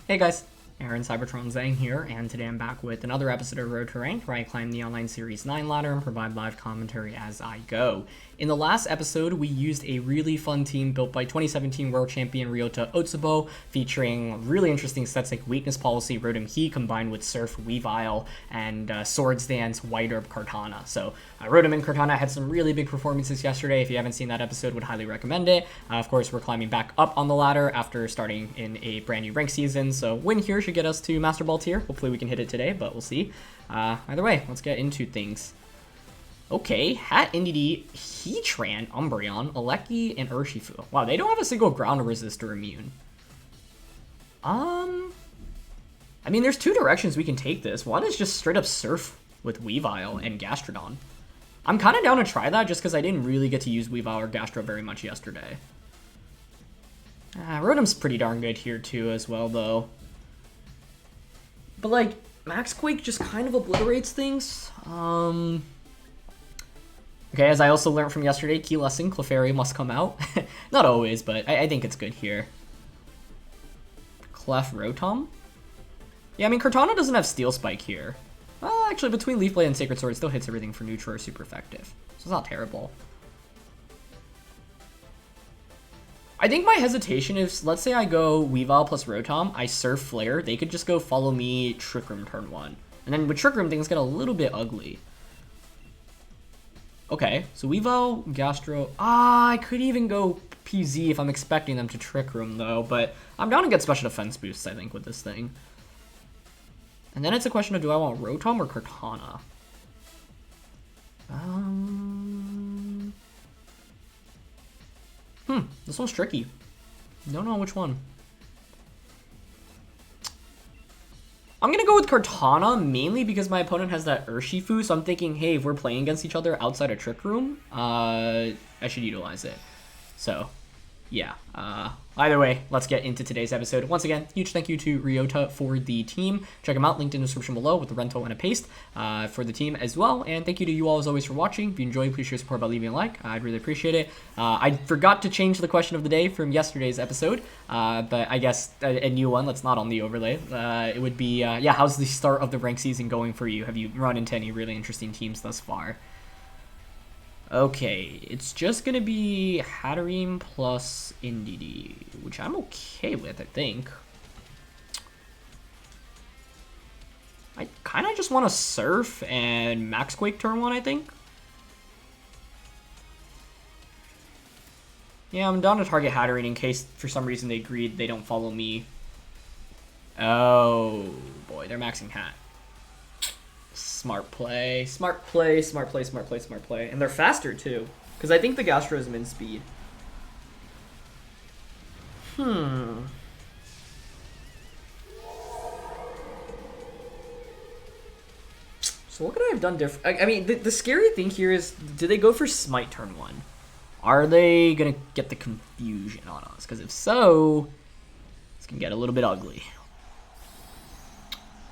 Hey guys, Aaron Cybertron Zhang here, and today I'm back with another episode of Road to Rank, where I climb the Online Series 9 ladder and provide live commentary as I go. In the last episode, we used a really fun team built by 2017 World Champion Ryota Otsubo, featuring really interesting sets like Weakness Policy, Rotom-H combined with Surf, Weavile, and Swords Dance, White Orb, Kartana. So Rotom and Kartana had some really big performances yesterday. If you haven't seen that episode, would highly recommend it. Of course, we're climbing back up on the ladder after starting in a brand new rank season, so win here should get us to Master Ball tier. Hopefully we can hit it today, but we'll see. Either way, let's get into things. Okay, Indeedee, Heatran, Umbreon, Regieleki, and Urshifu. Wow, they don't have a single ground resist or immune. I mean, there's two directions we can take this. One is just straight up Surf with Weavile and Gastrodon. I'm kind of down to try that just because I didn't really get to use Weavile or Gastro very much yesterday. Rotom's pretty darn good here too as well, though. But like, Max Quake just kind of obliterates things. Okay, as I also learned from yesterday, key lesson, Clefairy must come out. Not always, but I think it's good here. Clef Rotom? Yeah, I mean, Kartana doesn't have Steel Spike here. Actually, between Leaf Blade and Sacred Sword, it still hits everything for neutral or super effective. So it's not terrible. I think my hesitation is, let's say I go Weavile plus Rotom, I Surf Flare, they could just go Follow Me, Trick Room turn 1. And then with Trick Room, things get a little bit ugly. Okay, so Weavile, Gastro. I could even go PZ if I'm expecting them to Trick Room, though, but I'm down to get special defense boosts, I think, with this thing. And then it's a question of, do I want Rotom or Kartana? This one's tricky. Don't know which one. I'm gonna go with Kartana, mainly because my opponent has that Urshifu, so I'm thinking, hey, if we're playing against each other outside of Trick Room, I should utilize it. So, yeah. Either way, let's get into today's episode. Once again, huge thank you to Ryota for the team. Check them out, linked in the description below with the rental and a paste for the team as well. And thank you to you all as always for watching. If you enjoyed, please show your support by leaving a like. I'd really appreciate it. I forgot to change the question of the day from yesterday's episode, but I guess a new one that's not on the overlay. It would be, yeah, how's the start of the rank season going for you? Have you run into any really interesting teams thus far? Okay, it's just gonna be Hatterene plus Indeedee, which I'm okay with, I think. I kind of just want to Surf and Max Quake turn 1, I think. Yeah, I'm down to target Hatterene in case for some reason they agreed they don't follow me. Oh boy, they're maxing Hat. Smart play, smart play, smart play, smart play, smart play. And they're faster too, because I think the Gastro is min speed. So what could I have done different? I mean, the scary thing here is, do they go for Smite turn 1? Are they going to get the confusion on us? Because if so, this can get a little bit ugly.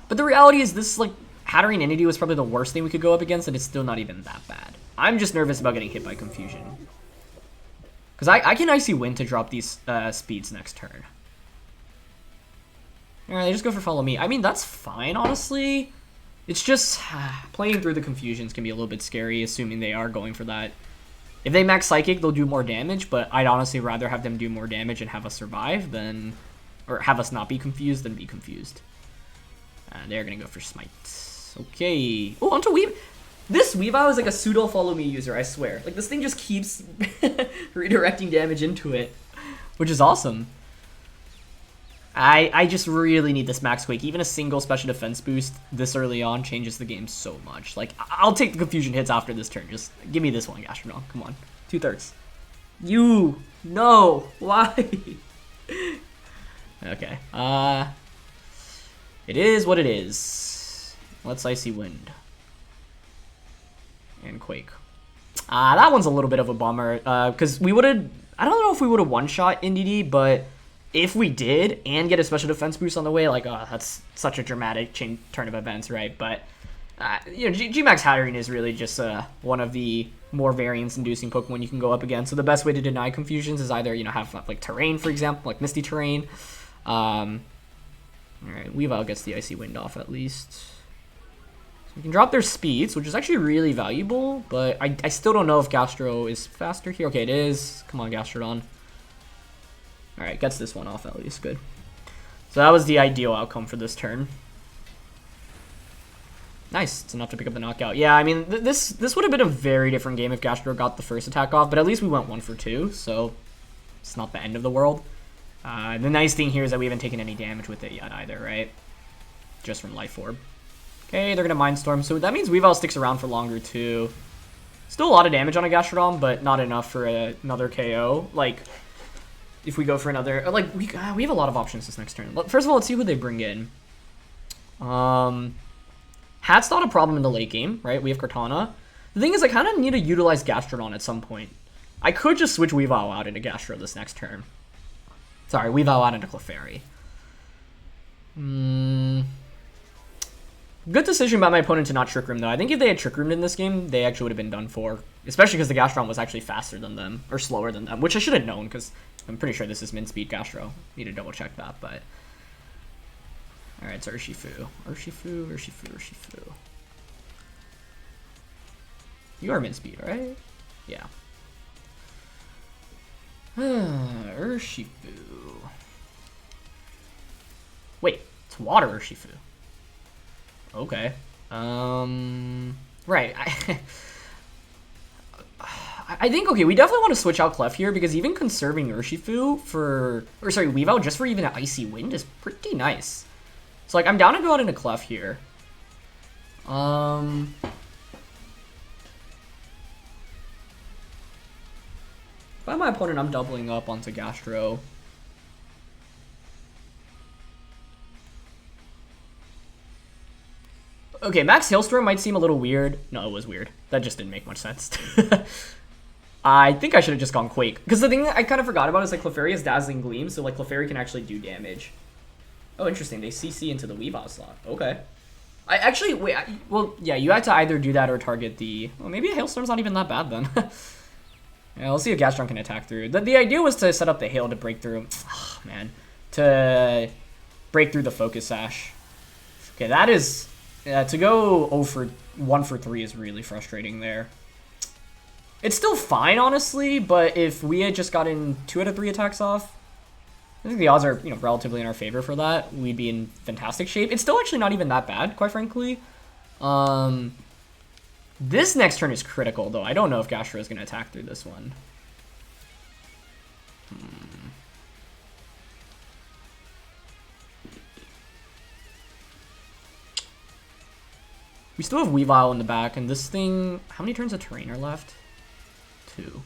But the reality is this, like, Hatterene Indeedee was probably the worst thing we could go up against, and it's still not even that bad. I'm just nervous about getting hit by confusion. Because I can Icy Wind to drop these speeds next turn. Alright, they just go for Follow Me. I mean, that's fine, honestly. It's just, playing through the confusions can be a little bit scary, assuming they are going for that. If they max Psychic, they'll do more damage, but I'd honestly rather have them do more damage and have us survive than... or have us not be confused than be confused. They're gonna go for Smite. Okay. Oh, onto Weave. This Weavile is like a pseudo follow me user, I swear. Like, this thing just keeps redirecting damage into it, which is awesome. I just really need this Max Quake. Even a single special defense boost this early on changes the game so much. Like, I'll take the confusion hits after this turn. Just give me this one, Gastrodon. Come on. 2/3. You. No. Why? Okay. It is what it is. Let's Icy Wind. And Quake. That one's a little bit of a bummer. Because we would have... I don't know if we would have one-shot Indeedee, but if we did and get a special defense boost on the way, like, oh, that's such a dramatic turn of events, right? But, you know, G-Max Hatterene is really just one of the more variance-inducing Pokemon you can go up against. So the best way to deny confusions is either, you know, have, like, terrain, for example, like Misty Terrain. Alright, Weavile gets the Icy Wind off at least. So we can drop their speeds, which is actually really valuable, but I still don't know if Gastro is faster here. Okay, it is. Come on, Gastrodon. Alright, gets this one off at least. Good. So that was the ideal outcome for this turn. Nice. It's enough to pick up the knockout. Yeah, I mean, this would have been a very different game if Gastro got the first attack off, but at least we went 1 for 2, so it's not the end of the world. The nice thing here is that we haven't taken any damage with it yet either, right? Just from Life Orb. Okay, they're going to Mindstorm, so that means Weavile sticks around for longer too. Still a lot of damage on a Gastrodon, but not enough for another KO. Like, if we go for another... Like, we have a lot of options this next turn. First of all, let's see who they bring in. Hat's not a problem in the late game, right? We have Cortana. The thing is, I kind of need to utilize Gastrodon at some point. I could just switch Weavile out into Gastro this next turn. Sorry, Weavile out into Clefairy. Good decision by my opponent to not Trick Room, though. I think if they had Trick Roomed in this game, they actually would have been done for. Especially because the Gastrodon was actually faster than them, or slower than them, which I should have known, because I'm pretty sure this is min-speed Gastro. Need to double-check that, but... Alright, it's Urshifu. Urshifu. You are min-speed, right? Yeah. Urshifu. Wait, it's water Urshifu. Okay. Right. I think, okay, we definitely want to switch out Clef here, because even conserving Urshifu for... Or sorry, Weavile just for even an Icy Wind is pretty nice. So, like, I'm down to go out into Clef here. If I'm my opponent, I'm doubling up onto Gastro. Okay, Max Hailstorm might seem a little weird. No, it was weird. That just didn't make much sense. I think I should have just gone Quake. Because the thing I kind of forgot about is, like, Clefairy has Dazzling Gleam, so, like, Clefairy can actually do damage. Oh, interesting. They CC into the Weavile slot. Okay. I actually... Wait, well, yeah, you had to either do that or target the... Well, maybe a Hailstorm's not even that bad, then. Yeah, let's see if Gastrodon can attack through. The idea was to set up the Hail to break through... Oh, man. To break through the Focus Sash. Okay, that is... to go 1 for 3 is really frustrating there. It's still fine, honestly, but if we had just gotten 2 out of 3 attacks off, I think the odds are, you know, relatively in our favor for that. We'd be in fantastic shape. It's still actually not even that bad, quite frankly. This next turn is critical, though. I don't know if Gastro is going to attack through this one. We still have Weavile in the back, and this thing... How many turns of Terrain are left? 2.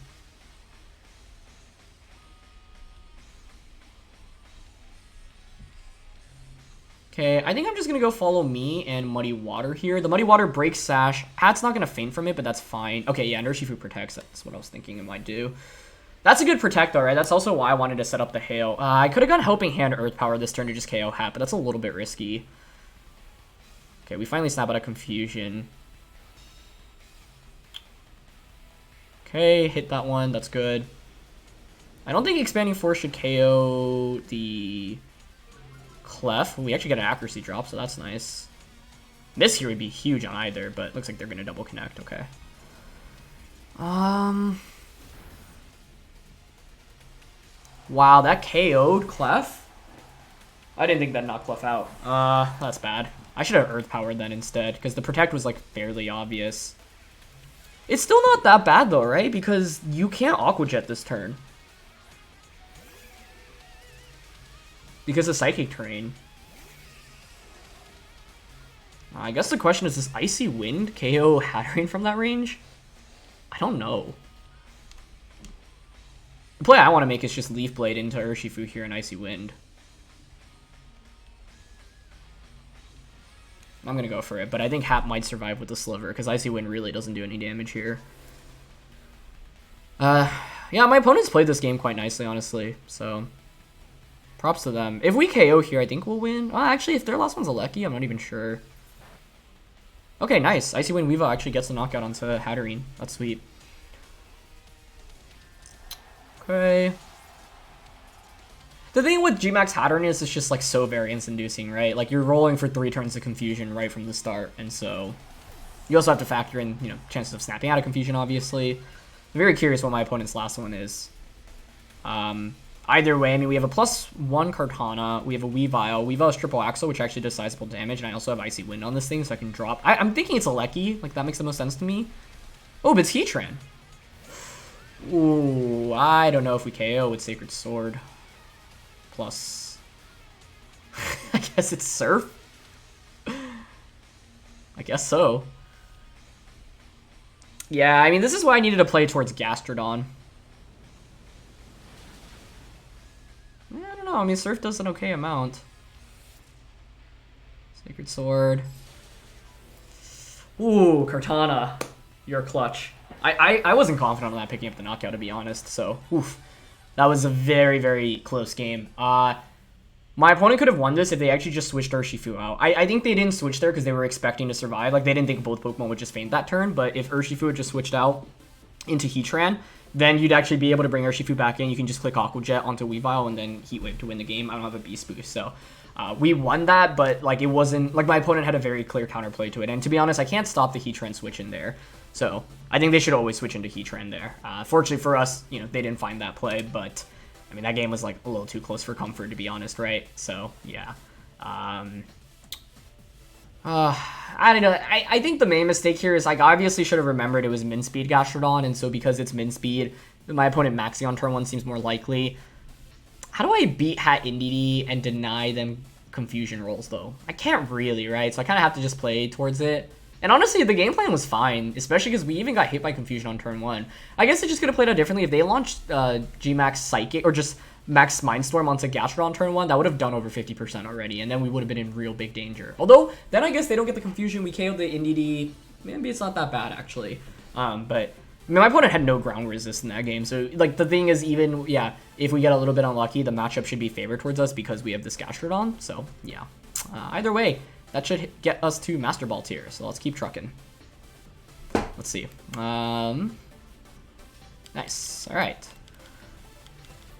Okay, I think I'm just going to go follow me and Muddy Water here. The Muddy Water breaks Sash. Hat's not going to faint from it, but that's fine. Okay, yeah, and Urshifu protects. That's what I was thinking it might do. That's a good protect, though, right? That's also why I wanted to set up the Hail. I could have gone Helping Hand Earth Power this turn to just KO Hat, but that's a little bit risky. Okay, we finally snap out of Confusion. Okay, hit that one. That's good. I don't think Expanding Force should KO the Clef. We actually get an accuracy drop, so that's nice. This here would be huge on either, but looks like they're going to double connect. Okay. Wow, that KO'd Clef? I didn't think that knocked Clef out. That's bad. I should have Earth Powered then instead, because the Protect was, like, fairly obvious. It's still not that bad, though, right? Because you can't Aqua Jet this turn. Because of Psychic Terrain. I guess the question is, does Icy Wind KO Hatterene from that range? I don't know. The play I want to make is just Leaf Blade into Urshifu here and Icy Wind. I'm going to go for it, but I think Hat might survive with the Sliver, because Icy Wind really doesn't do any damage here. Yeah, my opponents played this game quite nicely, honestly, so props to them. If we KO here, I think we'll win. Actually, if their last one's a Lecky, I'm not even sure. Okay, nice. Icy Wind Weavile actually gets the knockout onto Hatterene. That's sweet. Okay. The thing with Gmax Hatterene is it's just like so variance-inducing, right? Like you're rolling for 3 turns of confusion right from the start, and so you also have to factor in, you know, chances of snapping out of confusion, obviously. I'm very curious what my opponent's last one is. Either way, I mean, we have a +1 Kartana, we have a Weavile. Weavile's triple Axle, which actually does sizable damage, and I also have Icy Wind on this thing, so I can drop. I'm thinking it's a Lecky, like that makes the most sense to me. Oh, but it's Heatran. Ooh, I don't know if we KO with Sacred Sword. Plus, I guess it's Surf. I guess so. Yeah, I mean, this is why I needed to play towards Gastrodon. I don't know, I mean, Surf does an okay amount. Sacred Sword. Ooh, Kartana. You're clutch. I wasn't confident on that picking up the knockout, to be honest, so, oof. That was a very, very close game. My opponent could have won this if they actually just switched Urshifu out. I think they didn't switch there because they were expecting to survive. Like, they didn't think both Pokemon would just faint that turn, but if Urshifu had just switched out into Heatran, then you'd actually be able to bring Urshifu back in. You can just click Aqua Jet onto Weavile and then Heat Wave to win the game. I don't have a Beast Boost, so we won that, but like it wasn't... Like, my opponent had a very clear counterplay to it, and to be honest, I can't stop the Heatran switch in there. So I think they should always switch into Heatran there. Fortunately for us, you know, they didn't find that play, but I mean, that game was like a little too close for comfort, to be honest, right? So yeah. I don't know. I think the main mistake here is, like, obviously should have remembered it was min speed Gastrodon, and so because it's min speed, my opponent maxing on turn 1 seems more likely. How do I beat Hat Indeedee and deny them confusion rolls, though? I can't really, right? So I kind of have to just play towards it. And honestly, the game plan was fine, especially because we even got hit by confusion on turn 1. I guess it just could have played out differently if they launched Gmax Psychic, or just Max Mindstorm onto Gastrodon turn 1. That would have done over 50% already, and then we would have been in real big danger. Although, then I guess they don't get the confusion. We KO'd the Indeedee. Maybe it's not that bad, actually. But I mean, my opponent had no ground resist in that game, so like the thing is, even, yeah, if we get a little bit unlucky, the matchup should be favored towards us because we have this Gastrodon. So yeah, either way, that should get us to Master Ball tier, so let's keep trucking. Let's see. Nice. All right.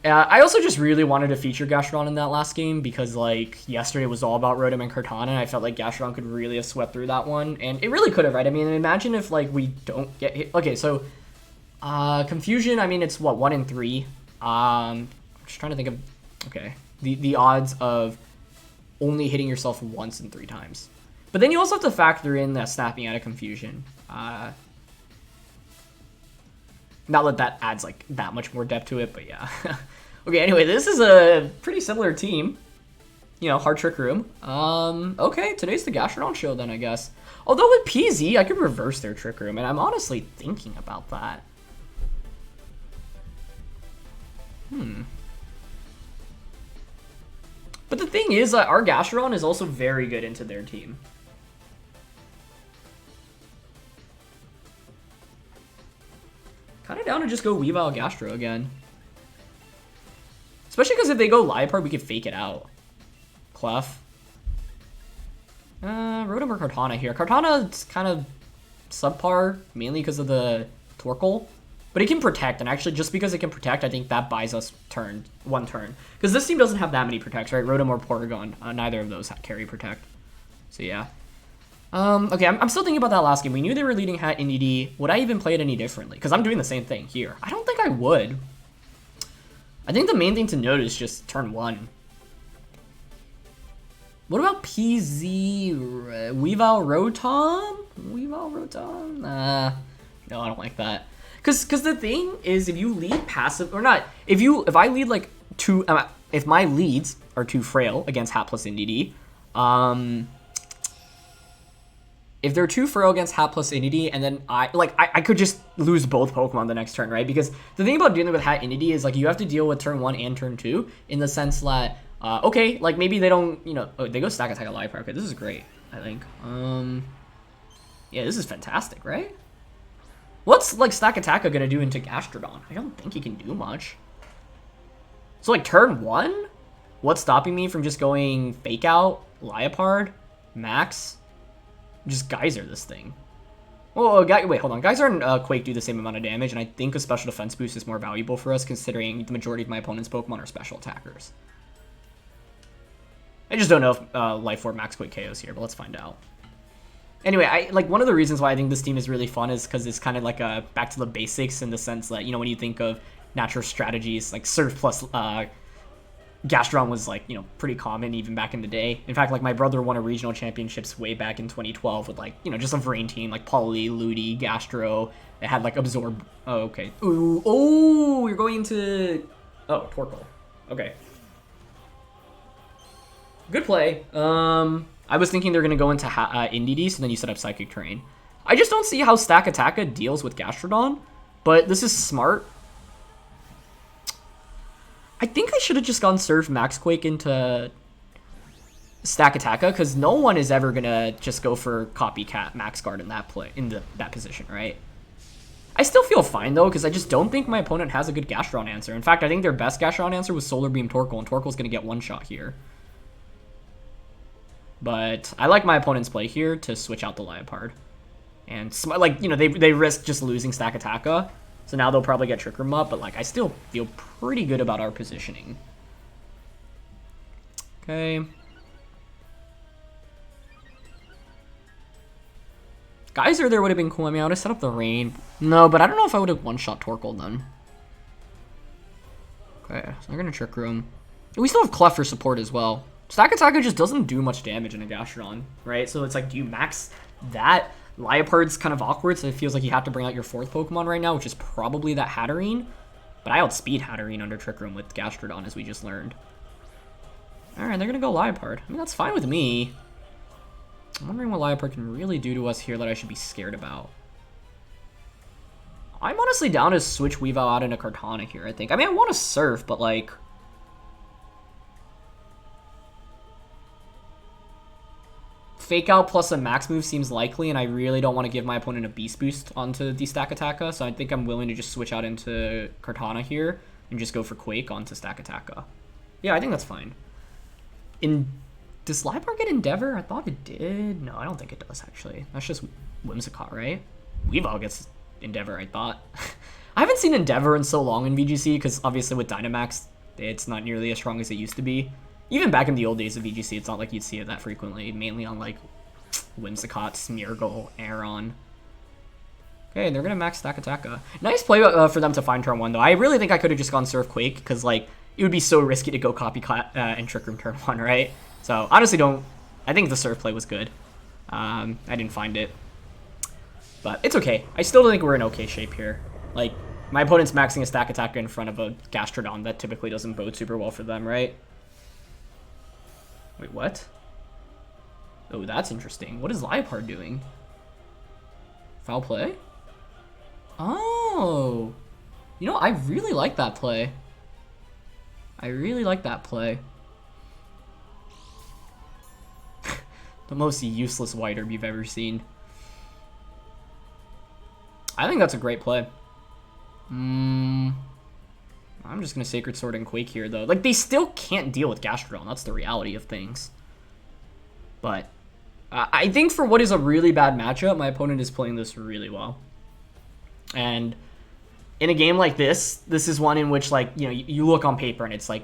I also just really wanted to feature Gastrodon in that last game because, like, yesterday was all about Rotom and Kartana, and I felt like Gastrodon could really have swept through that one, and it really could have, right? I mean, imagine if, like, we don't get hit. Okay, so confusion, I mean, it's what, 1 in 3. I'm just trying to think of, okay, the odds of only hitting yourself once in 3 times. But then you also have to factor in that snapping out of confusion. Not that that adds like that much more depth to it, but yeah. Okay, anyway, this is a pretty similar team. You know, hard Trick Room. Okay, today's the Gastrodon show then, I guess. Although with PZ, I could reverse their Trick Room, and I'm honestly thinking about that. But the thing is, our Gastrodon is also very good into their team. Kind of down to just go Weavile Gastro again. Especially because if they go Liepard, we could fake it out. Clef. Rotom or Kartana here. Kartana's kind of subpar, mainly because of the Torkoal. But it can protect, and actually just because it can protect, I think that buys us one turn. Because this team doesn't have that many protects, right? Rotom or Porygon, neither of those carry protect. So yeah. Okay, I'm still thinking about that last game. We knew they were leading Hat Indeedee. Would I even play it any differently? Because I'm doing the same thing here. I don't think I would. I think the main thing to note is just turn 1. What about PZ? Weavile Rotom? Weavile Rotom? No, I don't like that. Because the thing is, if you lead passive, or not, if I lead like 2, if my leads are too frail against Hat plus Indeedee, if they're too frail against Hat plus Indeedee, and then I could just lose both Pokemon the next turn, right? Because the thing about dealing with Hat Indeedee is, like, you have to deal with turn 1 and turn 2 in the sense that, okay, like, maybe they don't, you know, they go Staktaka Liepard. Okay, this is great, I think. Yeah, this is fantastic, right? What's, like, Staktaka gonna do into Gastrodon? I don't think he can do much. So, like, turn 1? What's stopping me from just going Fake Out, Liepard, Max? Just Geyser this thing. Oh, wait, hold on. Geyser and Quake do the same amount of damage, and I think a special defense boost is more valuable for us considering the majority of my opponent's Pokemon are special attackers. I just don't know if Life Orb Max Quick KOs here, but let's find out. Anyway, one of the reasons why I think this team is really fun is because it's kind of like a back to the basics in the sense that, you know, when you think of natural strategies, like Surf plus Gastrodon was, like, you know, pretty common even back in the day. In fact, like, my brother won a regional championships way back in 2012 with, like, you know, just a Vrain team, like Poly, Ludi, Gastro. It had, like, Absorb. Oh, okay. Ooh, oh, you're going into... Oh, Torkoal. Okay. Good play. I was thinking they're going to go into Indeedee, so then you set up Psychic Terrain. I just don't see how Staktaka deals with Gastrodon, but this is smart. I think I should have just gone Surf Max Quake into Staktaka, because no one is ever going to just go for Copycat Max Guard in that play, that position, right? I still feel fine, though, because I just don't think my opponent has a good Gastrodon answer. In fact, I think their best Gastrodon answer was Solar Beam Torkoal, and Torkoal's going to get one shot here. But I like my opponent's play here to switch out the Liepard. And, like, you know, they risk just losing Staktaka. So now they'll probably get Trick Room up. But, like, I still feel pretty good about our positioning. Okay. Geyser there would have been cool. I mean, I would have set up the rain. No, but I don't know if I would have one-shot Torkoal then. Okay, so they're going to Trick Room. We still have Clef for support as well. Staktaka just doesn't do much damage in a Gastrodon, right? So it's like, do you max that? Liepard's kind of awkward, so it feels like you have to bring out your fourth Pokemon right now, which is probably that Hatterene. But I outspeed Hatterene under Trick Room with Gastrodon, as we just learned. Alright, they're going to go Liepard. I mean, that's fine with me. I'm wondering what Liepard can really do to us here that I should be scared about. I'm honestly down to switch Weavile out into Kartana here, I think. I mean, I want to Surf, but, like... Fake Out plus a max move seems likely, and I really don't want to give my opponent a Beast Boost onto the Staktaka, so I think I'm willing to just switch out into Kartana here and just go for Quake onto Staktaka. Yeah, I think that's fine. Does Liepard get Endeavor? I thought it did. No, I don't think it does, actually. That's just Whimsicott, right? Weavile gets Endeavor, I thought. I haven't seen Endeavor in so long in VGC, because obviously with Dynamax, it's not nearly as strong as it used to be. Even back in the old days of VGC, it's not like you'd see it that frequently, mainly on, like, Whimsicott, Smeargle, Aeron. Okay, they're going to max Staktaka. Nice play for them to find turn 1, though. I really think I could have just gone Surf Quake, because, like, it would be so risky to go Copycat and Trick Room turn 1, right? So, honestly, I think the Surf play was good. I didn't find it. But it's okay. I still think we're in okay shape here. Like, my opponent's maxing a Staktaka in front of a Gastrodon. That typically doesn't bode super well for them, right? Wait, what? Oh, that's interesting. What is Liepard doing? Foul play? Oh! You know, I really like that play. I really like that play. The most useless White Herb you've ever seen. I think that's a great play. I'm just going to Sacred Sword and Quake here, though. Like, they still can't deal with Gastrodon. That's the reality of things. But I think for what is a really bad matchup, my opponent is playing this really well. And in a game like this is one in which, like, you know, you look on paper and it's like,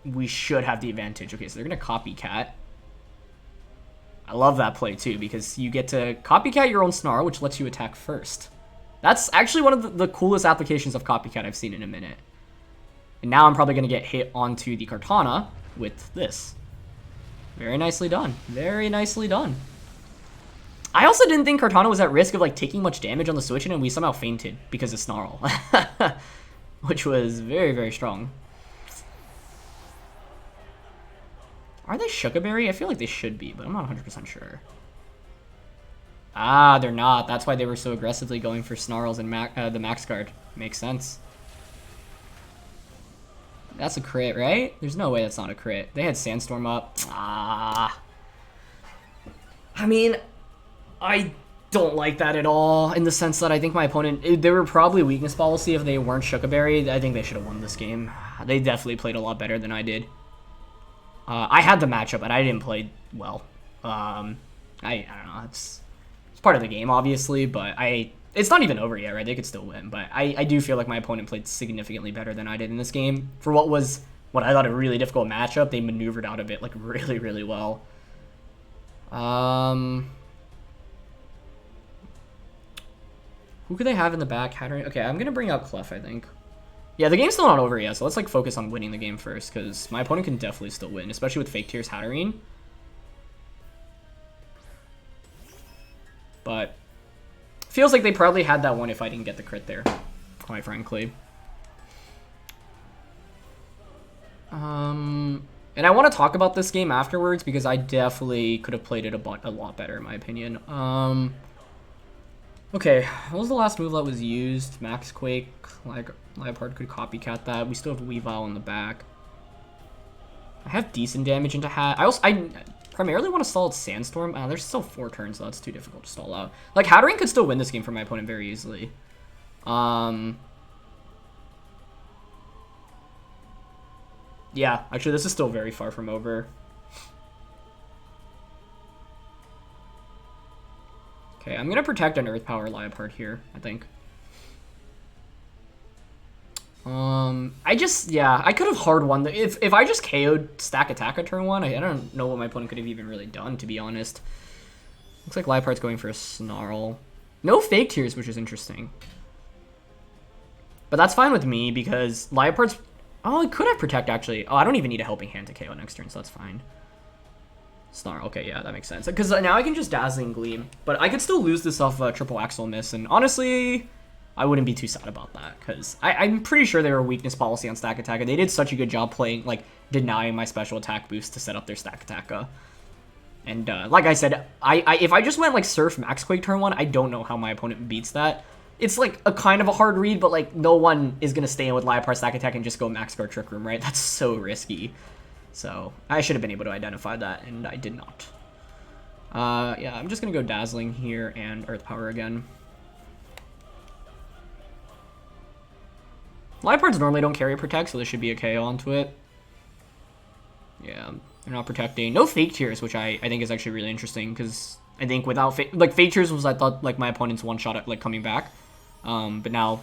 we should have the advantage. Okay, so they're going to Copycat. I love that play, too, because you get to Copycat your own Snarl, which lets you attack first. That's actually one of the coolest applications of Copycat I've seen in a minute. And now I'm probably going to get hit onto the Kartana with this. Very nicely done. Very nicely done. I also didn't think Kartana was at risk of, like, taking much damage on the switch, and we somehow fainted because of Snarl. Which was very, very strong. Are they Sugar Berry? I feel like they should be, but I'm not 100% sure. Ah, they're not. That's why they were so aggressively going for Snarls and the Max Guard. Makes sense. That's a crit, right? There's no way that's not a crit. They had Sandstorm up. Ah. I mean, I don't like that at all, in the sense that I think my opponent, they were probably weakness policy if they weren't Sugar Berry. I think they should have won this game. They definitely played a lot better than I did. I had the matchup, but I didn't play well. I don't know. It's part of the game, obviously, but it's not even over yet, right? They could still win, but I do feel like my opponent played significantly better than I did in this game for what was what I thought a really difficult matchup, they maneuvered out of it like really, really well. Who could they have in the back? Hatterene. Okay, I'm gonna bring out Clef, I think. Yeah, the game's still not over yet, so let's like focus on winning the game first, because my opponent can definitely still win, especially with Fake Tears Hatterene. But feels like they probably had that one if I didn't get the crit there, quite frankly. And I want to talk about this game afterwards because I definitely could have played it a lot better in my opinion. Okay, what was the last move that was used? Max Quake, like Liepard could copycat that. We still have Weavile in the back. I have decent damage into Hat. I primarily want to stall out Sandstorm. There's still 4 turns, so that's too difficult to stall out. Like, Hatterene could still win this game for my opponent very easily. Yeah, actually, this is still very far from over. Okay, I'm gonna protect an Earth Power Liepard here, I think. I could have hard won if I just KO'd Staktaka turn 1. I don't know what my opponent could have even really done, to be honest. Looks like Liepard's going for a Snarl. No Fake Tears, which is interesting. But that's fine with me because Liepard's... Oh, I could have Protect, actually. Oh, I don't even need a Helping Hand to KO next turn, so that's fine. Snarl. Okay, yeah, that makes sense. Because now I can just Dazzling Gleam. But I could still lose this off Triple Axle Miss. And honestly, I wouldn't be too sad about that. Because I'm pretty sure they were a weakness policy on Staktaka. They did such a good job playing, like, denying my special attack boost to set up their Staktaka. And like I said, if I just went, like, Surf Max Quake turn 1, I don't know how my opponent beats that. It's like a kind of a hard read, but like no one is going to stay in with Liepard Stack Attack and just go Max Guard Trick Room, right? That's so risky. So I should have been able to identify that, and I did not. Yeah, I'm just going to go Dazzling here and Earth Power again. Liepards normally don't carry Protect, so this should be a KO onto it. Yeah, they're not protecting. No Fake Tears, which I think is actually really interesting, because I think without Fake Tears was, I thought, like my opponent's one shot at like coming back. But now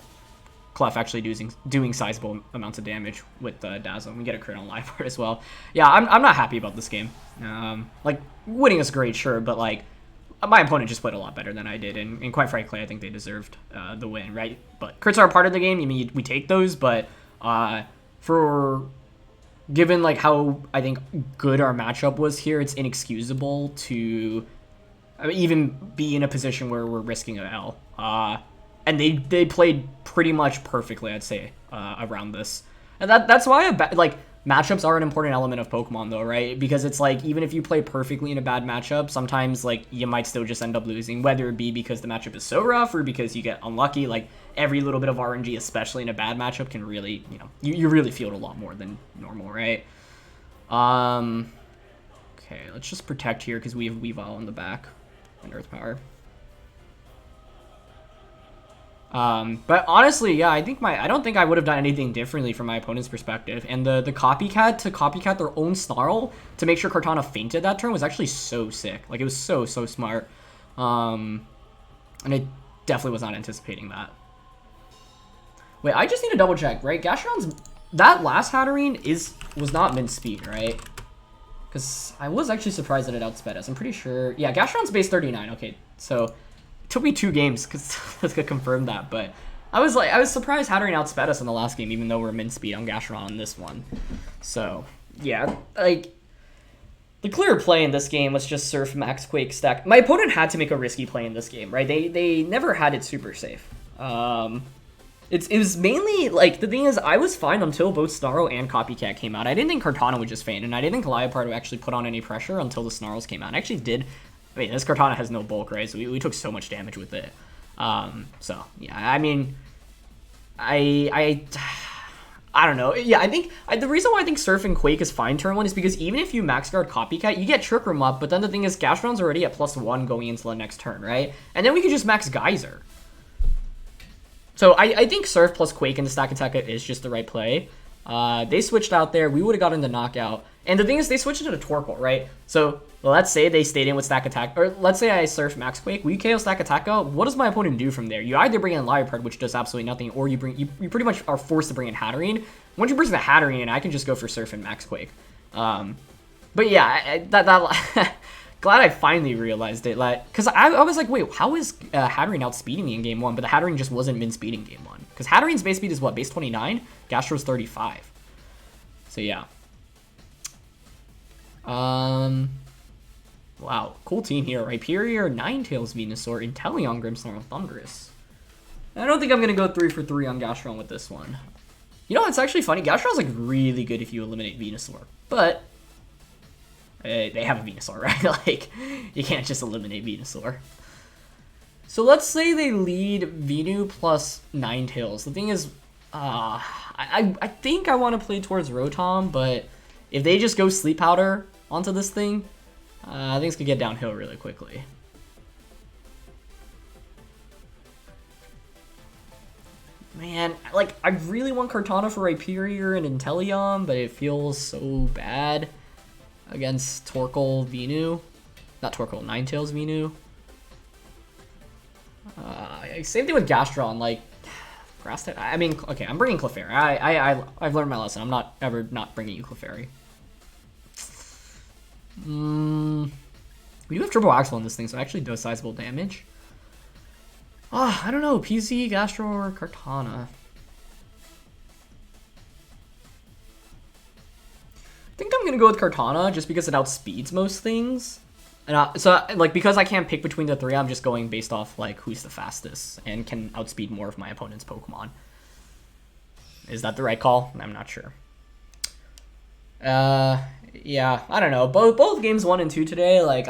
Clef actually doing sizable amounts of damage with Dazzle. We get a crit on Liepard as well. Yeah, I'm not happy about this game. Like, winning is great, sure, but like my opponent just played a lot better than I did, and quite frankly, I think they deserved the win, right? But crits are a part of the game. I mean, we take those, but given like how I think good our matchup was here, it's inexcusable to even be in a position where we're risking an L. And they played pretty much perfectly, I'd say, around this. And that's why like matchups are an important element of Pokemon, though, right? Because it's like even if you play perfectly in a bad matchup, sometimes like you might still just end up losing, whether it be because the matchup is so rough or because you get unlucky. Like every little bit of RNG, especially in a bad matchup, can really, you really feel it a lot more than normal, right? Okay, let's just protect here because we have Weavile in the back and Earth Power. But honestly, yeah, I don't think I would have done anything differently from my opponent's perspective. And the copycat to copycat their own Snarl to make sure Kartana fainted that turn was actually so sick. Like, it was so smart. And I definitely was not anticipating that. Wait, I just need to double check, right? Gastrodon's, that last Hatterene was not mint speed, right? Because I was actually surprised that it outsped us. I'm pretty sure, yeah, Gastrodon's base 39, okay, so took me 2 games to confirm that, but I was surprised Hatterene outsped us in the last game, even though we're min speed on Gastrodon on this one. So yeah, like the clear play in this game was just Surf Max Quake Stack. My opponent had to make a risky play in this game, right? They never had it super safe. It was mainly like the thing is I was fine until both Snarl and Copycat came out. I didn't think Kartana would just faint, and I didn't think Liepard would actually put on any pressure until the Snarls came out. I actually did. I mean, this Kartana has no bulk, right? So we took so much damage with it. So yeah, I mean, I don't know. Yeah, I think the reason why I think Surf and Quake is fine turn 1 is because even if you max guard Copycat, you get Trick Room up. But then the thing is, Gastrodon's already at +1 going into the next turn, right? And then we could just max Geyser. So I think Surf plus Quake into Staktaka is just the right play. They switched out there. We would have gotten the knockout. And the thing is, they switched into Torkoal, right? So let's say they stayed in with Staktaka, or let's say I surf Max Quake. We KO Staktaka. What does my opponent do from there? You either bring in Liepard, which does absolutely nothing, or you pretty much are forced to bring in Hatterene. Once you bring the Hatterene in, I can just go for surf and Max Quake. But yeah, glad I finally realized it. Like, because I was like, wait, how is Hatterene outspeeding me in game 1? But the Hatterene just wasn't min speeding game 1. Because Hatterene's base speed is what? Base 29? Gastro's 35. So yeah. Wow, cool team here. Rhyperior, Ninetales, Venusaur, Inteleon, Grimmsnarl, Thundurus. I don't think I'm going to go 3 for 3 on Gastrodon with this one. You know, it's actually funny. Gastrodon's like really good if you eliminate Venusaur. But they have a Venusaur, right? Like, you can't just eliminate Venusaur. So let's say they lead Venu plus Ninetales. The thing is, I think I want to play towards Rotom, but if they just go Sleep Powder onto this thing, things could get downhill really quickly. Man, like, I really want Kartana for Rhyperior and Inteleon, but it feels so bad against Torkoal Venu. Not Torkoal, Ninetales Venu. Same thing with Gastrodon, like, Grass type. I mean, okay, I'm bringing Clefairy. I've learned my lesson. I'm not ever not bringing you Clefairy. We do have Triple Axle on this thing, so it actually does sizable damage. I don't know. PZ, Gastro, or Kartana. I think I'm gonna go with Kartana just because it outspeeds most things. And so, like, because I can't pick between the three, I'm just going based off, like, who's the fastest and can outspeed more of my opponent's Pokemon. Is that the right call? I'm not sure. Yeah, I don't know. Both games 1 and 2 today, like,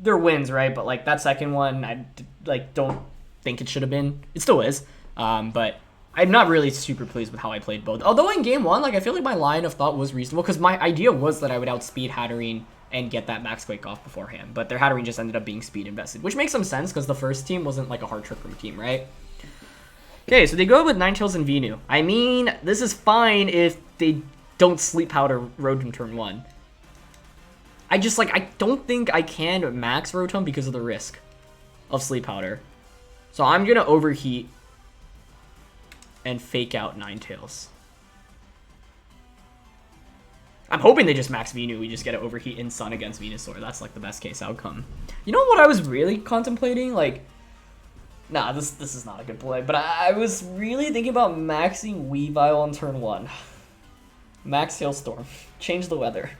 they're wins, right? But, like, that second one, I, like, don't think it should have been. It still is. But I'm not really super pleased with how I played both. Although in game 1, like, I feel like my line of thought was reasonable because my idea was that I would outspeed Hatterene and get that Max Quake off beforehand. But their Hatterene just ended up being speed invested, which makes some sense because the first team wasn't like a hard trick room team, right? Okay, so they go with Ninetales and Venu. I mean, this is fine if they don't Sleep Powder Rotom turn 1. I just, like, I don't think I can max Rotom because of the risk of Sleep Powder. So I'm going to overheat and fake out Ninetales. I'm hoping they just max Venu. We just get an overheat in Sun against Venusaur. That's like the best case outcome. You know what I was really contemplating? Like, nah, this is not a good play. But I was really thinking about maxing Weavile on turn 1. Max Hailstorm. Change the weather.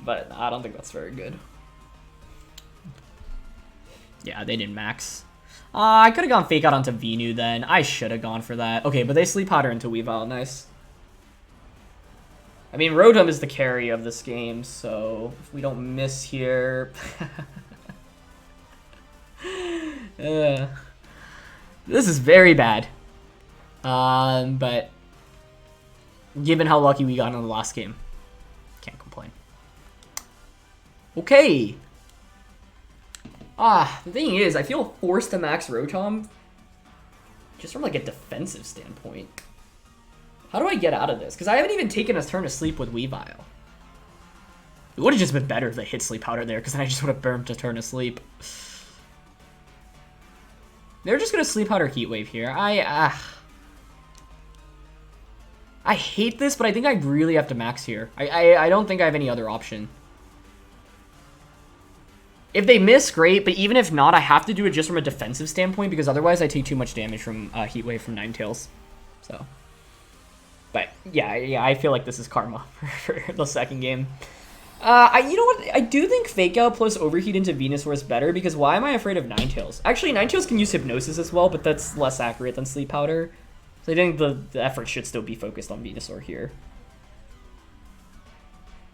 But I don't think that's very good. Yeah, they didn't max. I could have gone fake out onto Venu then. I should have gone for that. Okay, but they Sleep Powder into Weavile. Nice. I mean, Rotom is the carry of this game, so if we don't miss here... this is very bad. But given how lucky we got in the last game, can't complain. Okay. The thing is, I feel forced to max Rotom just from like a defensive standpoint. How do I get out of this? Because I haven't even taken a turn to sleep with Weavile. It would have just been better if they hit Sleep Powder there, because then I just would have burned a turn to sleep. They're just going to Sleep Powder Heat Wave here. I hate this, but I think I really have to max here. I don't think I have any other option. If they miss, great, but even if not, I have to do it just from a defensive standpoint, because otherwise I take too much damage from Heat Wave from Ninetales. So... But yeah, I feel like this is karma for the second game. You know what? I do think Fake Out plus Overheat into Venusaur is better, because why am I afraid of Ninetales? Actually, Ninetales can use Hypnosis as well, but that's less accurate than Sleep Powder. So I think the effort should still be focused on Venusaur here.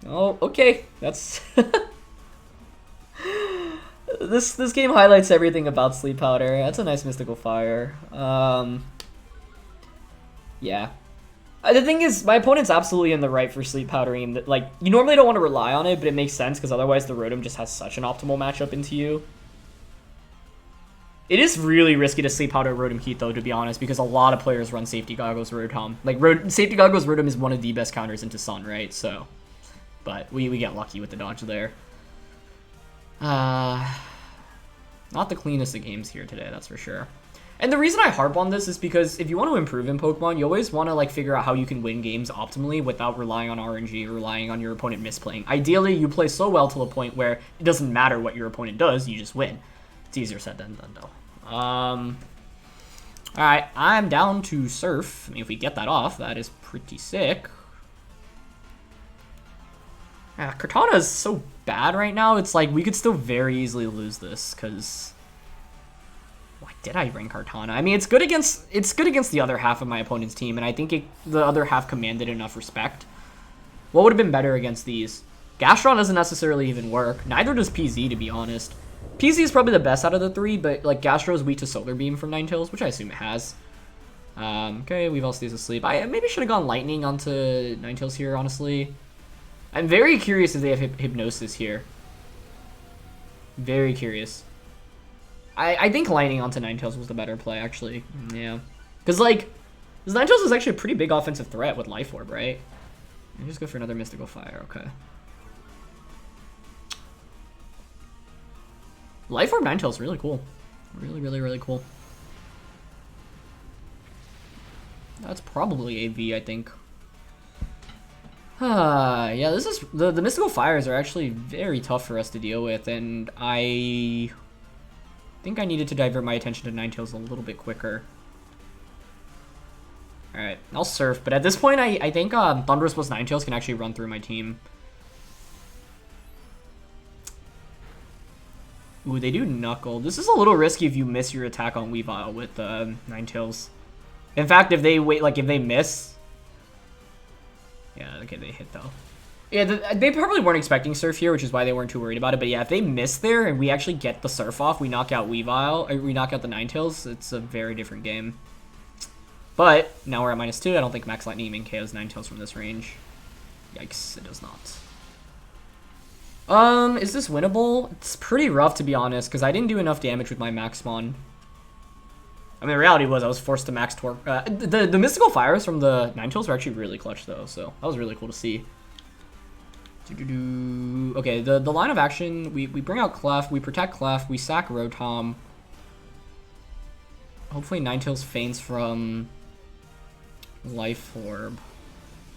Oh, okay. That's... This game highlights everything about Sleep Powder. That's a nice Mystical Fire. Yeah. The thing is, my opponent's absolutely in the right for Sleep Powdering. That, like, you normally don't want to rely on it, but it makes sense because otherwise the Rotom just has such an optimal matchup into you. It is really risky to sleep out a Rotom Heat, though, to be honest, because a lot of players run Safety Goggles Rotom. Like, Safety Goggles Rotom is one of the best counters into Sun, right? So, but we get lucky with the dodge there. Not the cleanest of games here today, that's for sure. And the reason I harp on this is because if you want to improve in Pokemon, you always want to like figure out how you can win games optimally without relying on RNG or relying on your opponent misplaying. Ideally, you play so well to the point where it doesn't matter what your opponent does, you just win. It's easier said than done, though. Alright, I'm down to Surf. I mean, if we get that off, that is pretty sick. Yeah, Kartana is so bad right now, it's like we could still very easily lose this, because... Why did I bring Kartana? I mean, it's good against the other half of my opponent's team, and I think the other half commanded enough respect. What would have been better against these? Gastrodon doesn't necessarily even work. Neither does PZ, to be honest. PZ is probably the best out of the three, but like Gastro is weak to Solar Beam from Ninetales, which I assume it has. Okay, Weavile stays asleep. I maybe should have gone Lightning onto Ninetales here, honestly. I'm very curious if they have Hypnosis here. Very curious. I think Lightning onto Ninetales was the better play, actually. Yeah. Because, like, Ninetales is actually a pretty big offensive threat with Life Orb, right? Just go for another Mystical Fire, okay. Life Orb Ninetales is really cool. Really, really, really cool. That's probably AV, I think. Yeah, this is... The Mystical Fires are actually very tough for us to deal with, and I think I needed to divert my attention to Ninetales a little bit quicker. Alright, I'll Surf, but at this point, I think Thundurus plus Ninetales can actually run through my team. Ooh, they do Knuckle. This is a little risky if you miss your attack on Weavile with Ninetales. In fact, if they if they miss... Yeah, okay, they hit though. Yeah, they probably weren't expecting Surf here, which is why they weren't too worried about it. But yeah, if they miss there and we actually get the Surf off, we knock out Weavile, or we knock out the Ninetales, it's a very different game. But now we're at -2. I don't think Max Lightning even KOs Ninetales from this range. Yikes, it does not. Is this winnable? It's pretty rough, to be honest, because I didn't do enough damage with my Max Spawn. I mean, the reality was I was forced to max Torque. The Mystical Fires from the Ninetales were actually really clutch, though, so that was really cool to see. Okay, the line of action, we bring out Clef, we protect Clef, we sack Rotom. Hopefully Ninetales feigns from Life Orb.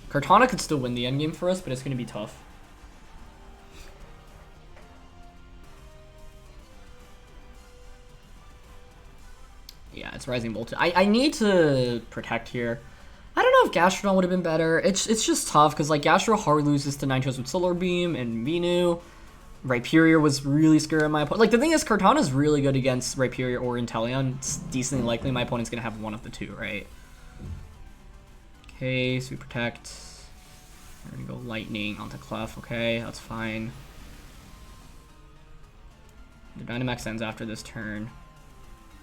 Kartana could still win the endgame for us, but it's going to be tough. Yeah, it's Rising Bolt. I need to protect here. I don't know if Gastrodon would have been better. It's just tough because like Gastro hard loses to Ninetales with Solar Beam and Venu. Rhyperior was really scary on my opponent. Like the thing is, Kartana is really good against Rhyperior or Inteleon. It's decently likely my opponent's gonna have one of the two, right? Okay, so we protect. We're gonna go Lightning onto Clef. Okay, that's fine. The Dynamax ends after this turn.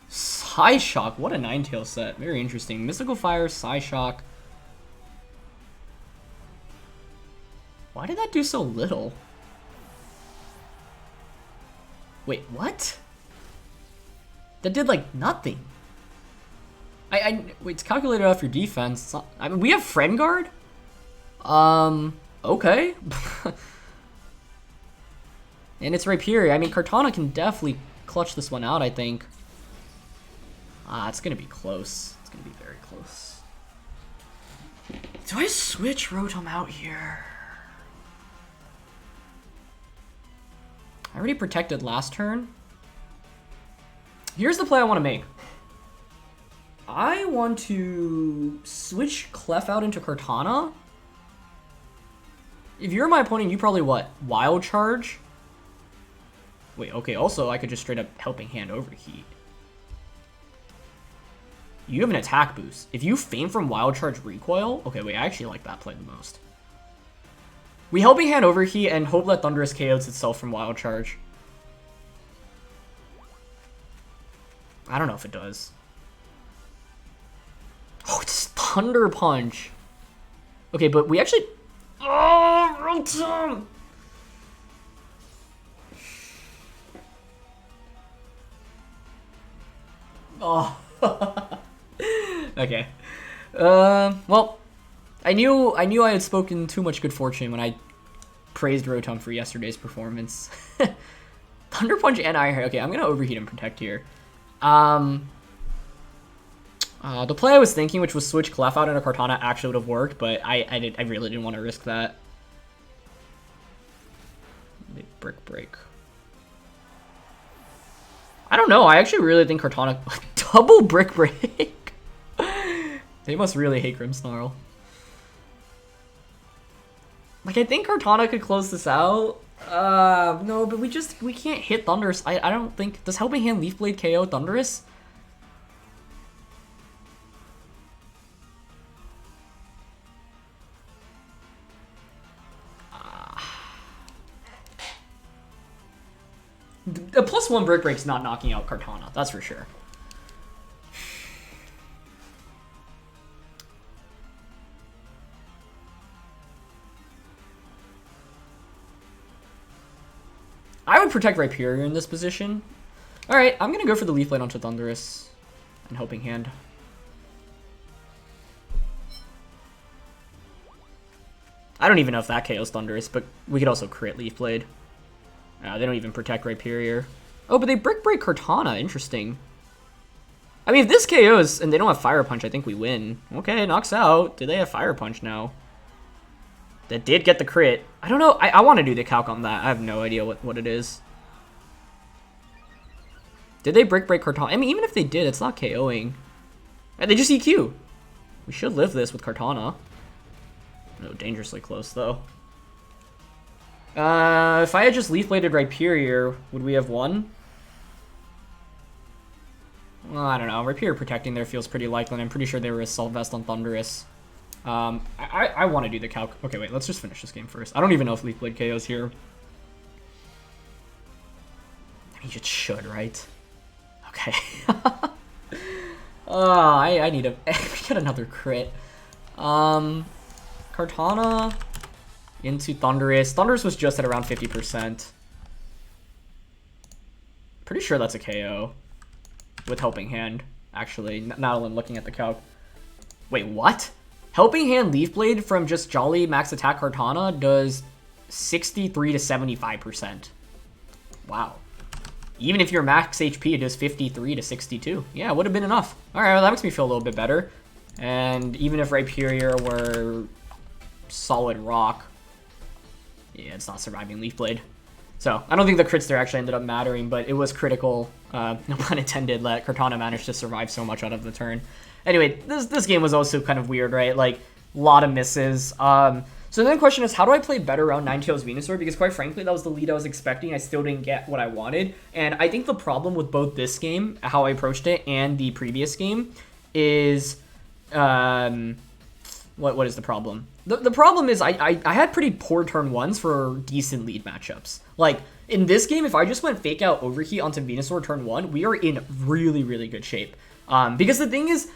Psyshock, what a Ninetales set. Very interesting. Mystical Fire, Psyshock. Why did that do so little? Wait, what? That did like nothing. Wait, it's calculated off your defense. It's not, I mean, we have Friend Guard? Okay. And it's Rhyperior. I mean, Kartana can definitely clutch this one out, I think. It's gonna be close. It's gonna be very close. Do I switch Rotom out here? I already protected last turn. Here's the play I want to make. I want to switch Clef out into Kartana. If you're my opponent, you probably what? Wild Charge? Wait, okay, also I could just straight up Helping Hand Overheat. You have an attack boost. If you feign from Wild Charge Recoil... Okay, wait, I actually like that play the most. We Helping Hand Overheat and hope that Thundurus KOs itself from Wild Charge. I don't know if it does. Oh, it's Thunder Punch. Okay, but we actually... Oh, Rotom! Oh. Okay. Well, I knew I had spoken too much good fortune when I praised Rotom for yesterday's performance. Thunder Punch and Iron Hair. Okay, I'm gonna overheat and protect here. The play I was thinking, which was switch Clef out into Kartana, actually would have worked, but I really didn't want to risk that. Brick Break. I don't know. I actually really think Kartana double Brick Break. They must really hate Grimmsnarl. Like, I think Kartana could close this out. No, but we can't hit Thundurus. I don't think... Does Helping Hand Leaf Blade KO Thundurus? The +1 Brick Break's not knocking out Kartana, that's for sure. I would protect Rhyperior in this position. Alright, I'm gonna go for the Leaf Blade onto Thundurus and Helping Hand. I don't even know if that KOs Thundurus, but we could also crit Leaf Blade. They don't even protect Rhyperior. Oh, but they Brick Break Kartana. Interesting. I mean, if this KOs and they don't have Fire Punch, I think we win. Okay, knocks out. Do they have Fire Punch now? That did get the crit. I don't know. I want to do the calc on that. I have no idea what it is. Did they Brick Break Kartana? I mean, even if they did, it's not KOing. And they just EQ. We should live this with Kartana. No, dangerously close, though. If I had just Leaf Bladed Rhyperior, would we have won? Well, I don't know. Rhyperior protecting there feels pretty likely, and I'm pretty sure they were Assault Vest on Thundurus. I want to do the calc. Okay, wait, let's just finish this game first. I don't even know if Leaf Blade KO's here. I mean, it should, right? Okay. I need to get another crit. Kartana into Thundurus. Thundurus was just at around 50%. Pretty sure that's a KO with Helping Hand, actually. Now I'm looking at the calc. Wait, what? Helping Hand Leaf Blade from just Jolly Max Attack Kartana does 63 to 75%. Wow. Even if you're max HP, it does 53 to 62. Yeah, it would have been enough. Alright, well, that makes me feel a little bit better. And even if Rhyperior were solid rock, yeah, it's not surviving Leaf Blade. So, I don't think the crits there actually ended up mattering, but it was critical, no pun intended, that Kartana managed to survive so much out of the turn. Anyway, this game was also kind of weird, right? Like, a lot of misses. So then the question is, how do I play better around Ninetales Venusaur? Because quite frankly, that was the lead I was expecting. I still didn't get what I wanted. And I think the problem with both this game, how I approached it, and the previous game is... What is the problem? The problem is I had pretty poor turn ones for decent lead matchups. Like, in this game, if I just went Fake Out Overheat onto Venusaur turn 1, we are in really, really good shape. Because the thing is,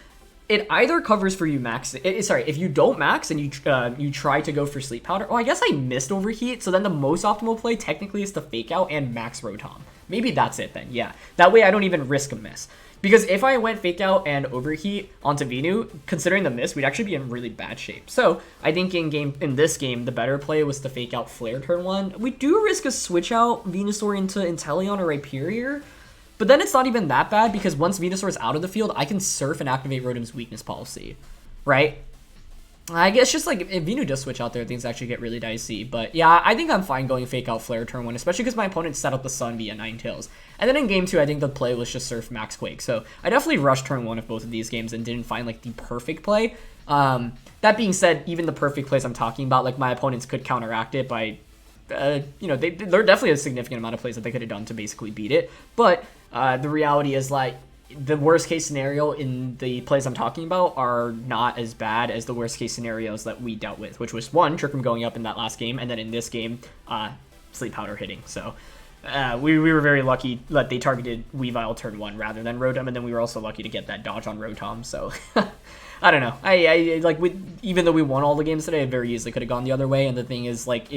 it either covers for you max... sorry, if you don't max and you try to go for Sleep Powder... Oh, I guess I missed Overheat, so then the most optimal play technically is to Fake Out and max Rotom. Maybe that's it then, yeah. That way I don't even risk a miss. Because if I went Fake Out and Overheat onto Venu, considering the miss, we'd actually be in really bad shape. So, I think in this game, the better play was to Fake Out Flare turn 1. We do risk a switch out Venusaur into Inteleon or Rhyperior, but then it's not even that bad because once Venusaur is out of the field, I can surf and activate Rotom's weakness policy, right? I guess just like if Venu does switch out there, things actually get really dicey. But yeah, I think I'm fine going Fake Out Flare turn 1, especially because my opponent set up the Sun via Ninetales. And then in game 2, I think the play was just Surf Max Quake. So I definitely rushed turn 1 of both of these games and didn't find like the perfect play. That being said, even the perfect plays I'm talking about, like my opponents could counteract it by, you know, there are definitely a significant amount of plays that they could have done to basically beat it. But the reality is like, the worst case scenario in the plays I'm talking about are not as bad as the worst case scenarios that we dealt with, which was 1, Trick Room going up in that last game, and then in this game, Sleep Powder hitting. So we were very lucky that they targeted Weavile turn 1 rather than Rotom, and then we were also lucky to get that dodge on Rotom. So I don't know. I like even though we won all the games today, it very easily could have gone the other way. And the thing is, like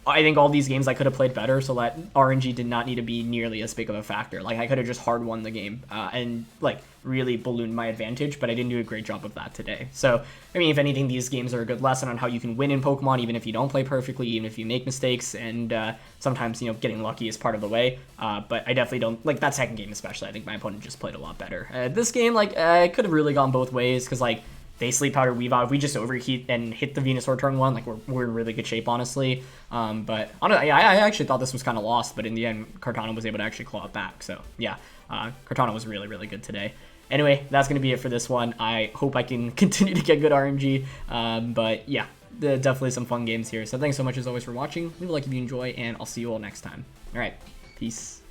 I think all these games I could have played better, so that RNG did not need to be nearly as big of a factor. Like, I could have just hard won the game and, like, really ballooned my advantage, but I didn't do a great job of that today. So, I mean, if anything, these games are a good lesson on how you can win in Pokemon, even if you don't play perfectly, even if you make mistakes, and sometimes, you know, getting lucky is part of the way. But I definitely don't, like, that second game especially, I think my opponent just played a lot better. This game, like, I could have really gone both ways, because, like, they Sleep Powder Weavile. If we just overheat and hit the Venusaur turn 1, like, we're in really good shape, honestly. But honestly, I actually thought this was kind of lost, but in the end, Kartana was able to actually claw it back. So, yeah, Kartana was really, really good today. Anyway, that's going to be it for this one. I hope I can continue to get good RNG. But, yeah, definitely some fun games here. So, thanks so much, as always, for watching. Leave a like if you enjoy, and I'll see you all next time. All right, peace.